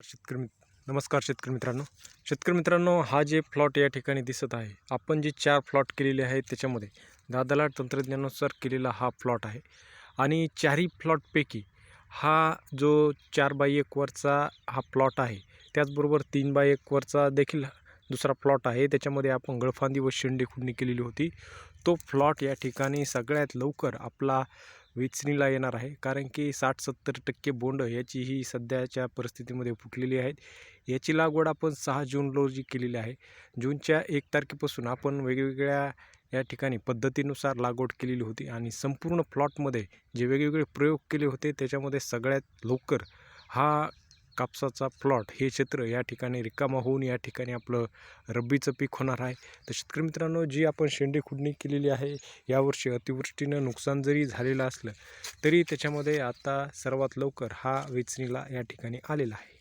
नमस्कार शेतकरी मित्रांनो, हा जे प्लॉट या ठिकाणी दिसत आहे, आपण जे 4 प्लॉट केलेले आहेत त्याच्यामध्ये दादालाट तंत्रज्ञानानुसार केलेला हा प्लॉट आहे. आणि चारही प्लॉटपैकी हा जो 4x1 वरचा हा प्लॉट आहे, त्याचबरोबर 3x1 वरचा देखील दुसरा प्लॉट आहे. त्याच्यामध्ये आपण गळफांदी व शेंडे खुडणी केलेली होती. तो प्लॉट या ठिकाणी सगळ्यात लवकर आपला वेचणीला येणार आहे, कारण की 60-70% बोंड याची ही सध्याच्या परिस्थितीमध्ये फुटलेली आहेत. याची लागवड आपण 6 जून रोजी केलेली आहे. जूनच्या 1 तारखेपासून आपण वेगवेगळ्या या ठिकाणी पद्धतीनुसार लागवड केलेली होती आणि संपूर्ण प्लॉटमध्ये जे वेगवेगळे प्रयोग केले होते त्याच्यामध्ये सगळ्यात लवकर हा कापसाचा प्लॉट हे क्षेत्र या ठिकाणी रिकामा होऊन या ठिकाणी आपलं रब्बीचं पीक होणार आहे. तर शेतकरी मित्रांनो, जी आपण शेंडी खुडणी केलेली आहे, यावर्षी अतिवृष्टीनं नुकसान जरी झालेलं असलं तरी त्याच्यामध्ये आता सर्वात लवकर हा वेचणीला या ठिकाणी आलेला आहे.